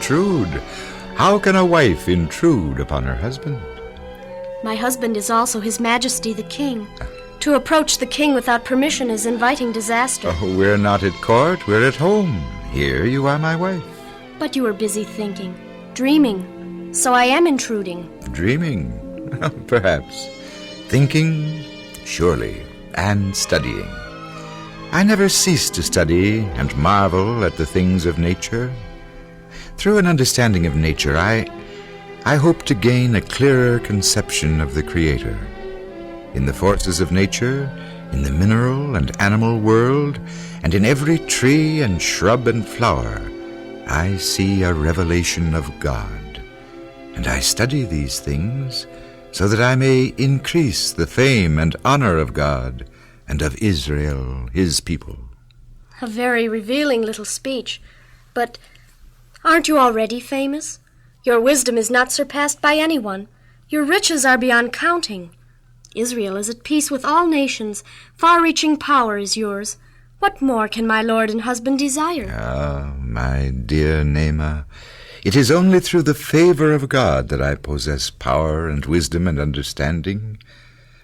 intrude. How can a wife intrude upon her husband? My husband is also His Majesty the King. To approach the king without permission is inviting disaster. Oh, we're not at court, we're at home. Here you are my wife. But you are busy thinking, dreaming, so I am intruding. Dreaming? Perhaps. Thinking? Surely. And studying. I never cease to study and marvel at the things of nature. Through an understanding of nature, I hope to gain a clearer conception of the Creator. In the forces of nature, in the mineral and animal world, and in every tree and shrub and flower, I see a revelation of God. And I study these things so that I may increase the fame and honor of God and of Israel, His people. A very revealing little speech. But aren't you already famous? Your wisdom is not surpassed by anyone. Your riches are beyond counting. Israel is at peace with all nations. Far-reaching power is yours. What more can my lord and husband desire? Ah, my dear Naamah, it is only through the favor of God that I possess power and wisdom and understanding.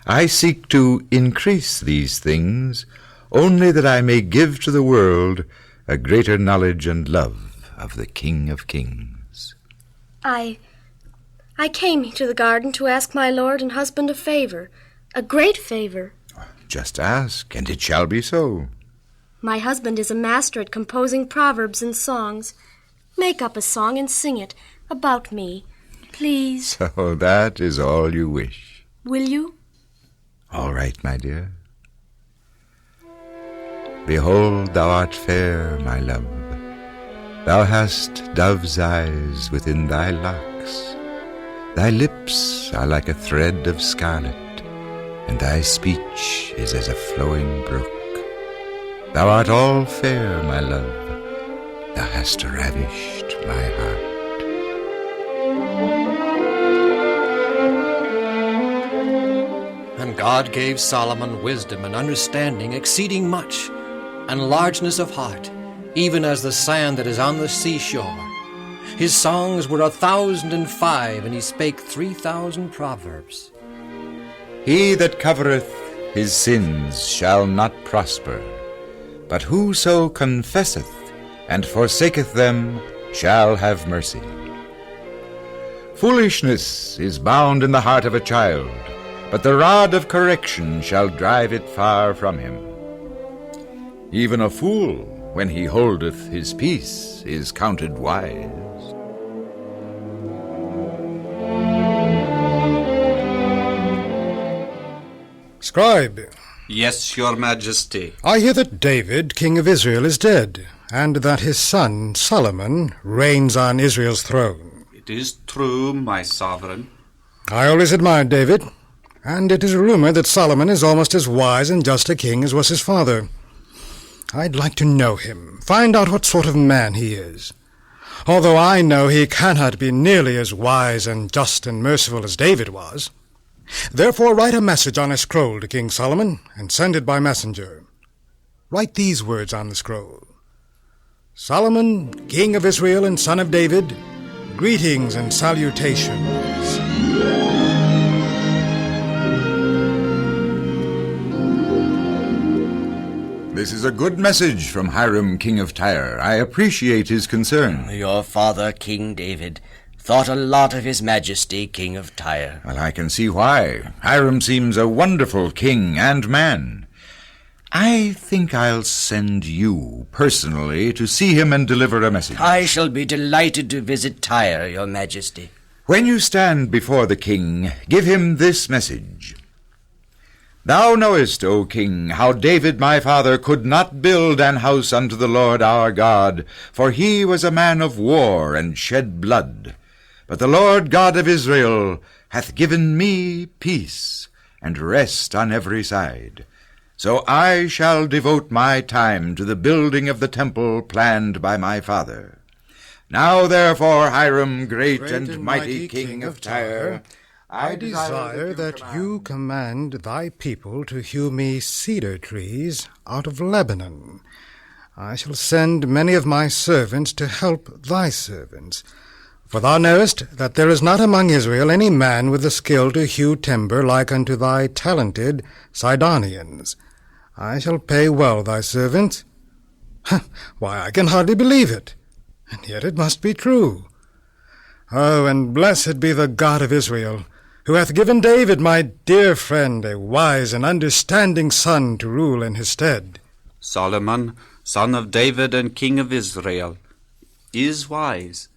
I seek to increase these things only that I may give to the world a greater knowledge and love of the King of Kings. I came to the garden to ask my lord and husband a favor, a great favor. Just ask, and it shall be so. My husband is a master at composing proverbs and songs. Make up a song and sing it about me, please. So that is all you wish. Will you? All right, my dear. Behold, thou art fair, my love. Thou hast dove's eyes within thy locks. Thy lips are like a thread of scarlet, and thy speech is as a flowing brook. Thou art all fair, my love. Thou hast ravished my heart. And God gave Solomon wisdom and understanding exceeding much, and largeness of heart, even as the sand that is on the seashore. His songs were 1,005, and he spake 3,000 proverbs. He that covereth his sins shall not prosper, but whoso confesseth and forsaketh them shall have mercy. Foolishness is bound in the heart of a child, but the rod of correction shall drive it far from him. Even a fool, when he holdeth his peace, is counted wise. Scribe. Yes, your majesty. I hear that David, king of Israel, is dead, and that his son, Solomon, reigns on Israel's throne. It is true, my sovereign. I always admired David, and it is rumored that Solomon is almost as wise and just a king as was his father. I'd like to know him, find out what sort of man he is. Although I know he cannot be nearly as wise and just and merciful as David was. Therefore write a message on a scroll to King Solomon, and send it by messenger. Write these words on the scroll. Solomon, king of Israel and son of David, greetings and salutations. This is a good message from Hiram, king of Tyre. I appreciate his concern. Your father, King David, thought a lot of His Majesty, King of Tyre. Well, I can see why. Hiram seems a wonderful king and man. I think I'll send you personally to see him and deliver a message. I shall be delighted to visit Tyre, Your Majesty. When you stand before the king, give him this message. Thou knowest, O king, how David my father could not build an house unto the Lord our God, for he was a man of war and shed blood. But the Lord God of Israel hath given me peace and rest on every side. So I shall devote my time to the building of the temple planned by my father. Now therefore, Hiram, great and mighty king of Tyre, I desire that you command thy people to hew me cedar trees out of Lebanon. I shall send many of my servants to help thy servants. For thou knowest that there is not among Israel any man with the skill to hew timber like unto thy talented Sidonians. I shall pay well thy servants. Why, I can hardly believe it, and yet it must be true. Oh, and blessed be the God of Israel, who hath given David, my dear friend, a wise and understanding son to rule in his stead. Solomon, son of David and king of Israel, is wise,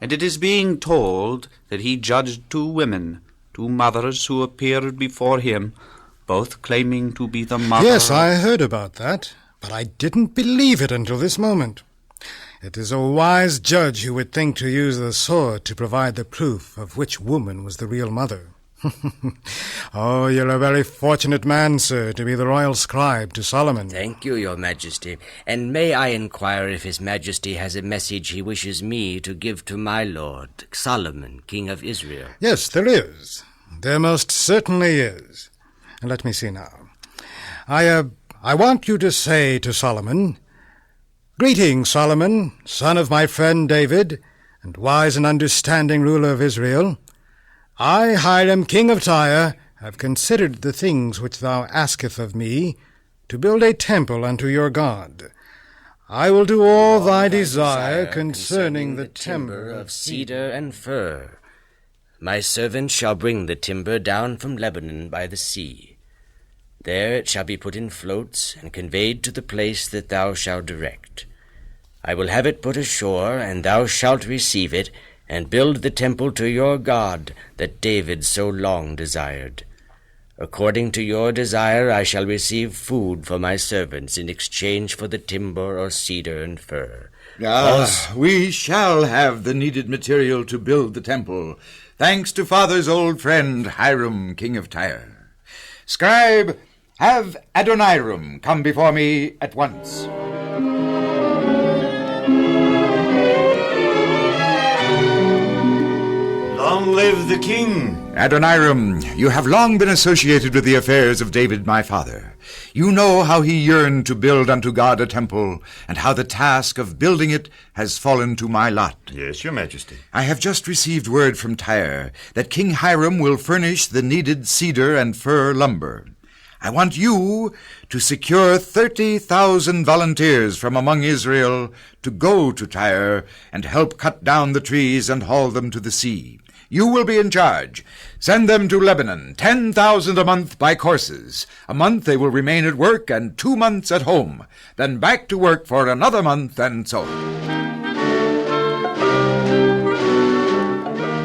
and it is being told that he judged two women, two mothers who appeared before him, both claiming to be the mother. Yes, I heard about that, but I didn't believe it until this moment. It is a wise judge who would think to use the sword to provide the proof of which woman was the real mother. Oh, you're a very fortunate man, sir, to be the royal scribe to Solomon. Thank you, your majesty. And may I inquire if his majesty has a message he wishes me to give to my lord, Solomon, king of Israel? Yes, there is. There most certainly is. Let me see now. I want you to say to Solomon, Greetings, Solomon, son of my friend David, and wise and understanding ruler of Israel. I, Hiram, king of Tyre, have considered the things which thou askest of me, to build a temple unto your God. I will do all thy desire concerning the timber of cedar and fir. My servant shall bring the timber down from Lebanon by the sea. There it shall be put in floats, and conveyed to the place that thou shalt direct. I will have it put ashore, and thou shalt receive it, and build the temple to your God that David so long desired. According to your desire I shall receive food for my servants in exchange for the timber or cedar and fir. We shall have the needed material to build the temple, thanks to Father's old friend Hiram, king of Tyre. Scribe, have Adoniram come before me at once. Long live the king! Adoniram, you have long been associated with the affairs of David my father. You know how he yearned to build unto God a temple, and how the task of building it has fallen to my lot. Yes, your majesty. I have just received word from Tyre that King Hiram will furnish the needed cedar and fir lumber. I want you to secure 30,000 volunteers from among Israel to go to Tyre and help cut down the trees and haul them to the sea. You will be in charge. Send them to Lebanon, 10,000 a month by courses. A month they will remain at work, and 2 months at home. Then back to work for another month, and so.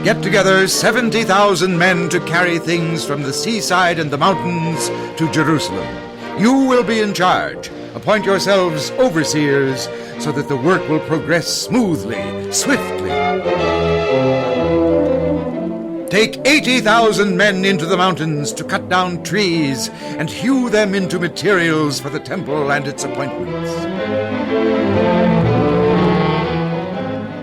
Get together 70,000 men to carry things from the seaside and the mountains to Jerusalem. You will be in charge. Appoint yourselves overseers so that the work will progress smoothly, swiftly. Take 80,000 men into the mountains to cut down trees and hew them into materials for the temple and its appointments.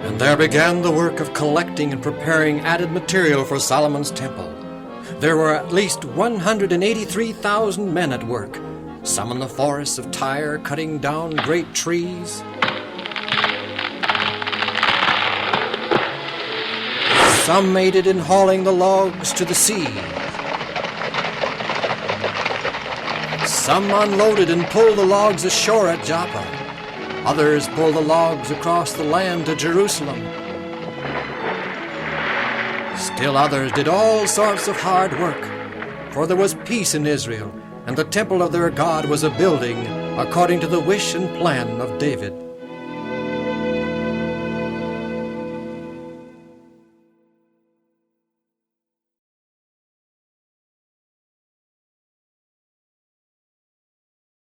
And there began the work of collecting and preparing added material for Solomon's temple. There were at least 183,000 men at work, some in the forests of Tyre cutting down great trees, some aided in hauling the logs to the sea. Some unloaded and pulled the logs ashore at Joppa. Others pulled the logs across the land to Jerusalem. Still others did all sorts of hard work, for there was peace in Israel, and the temple of their God was a building according to the wish and plan of David.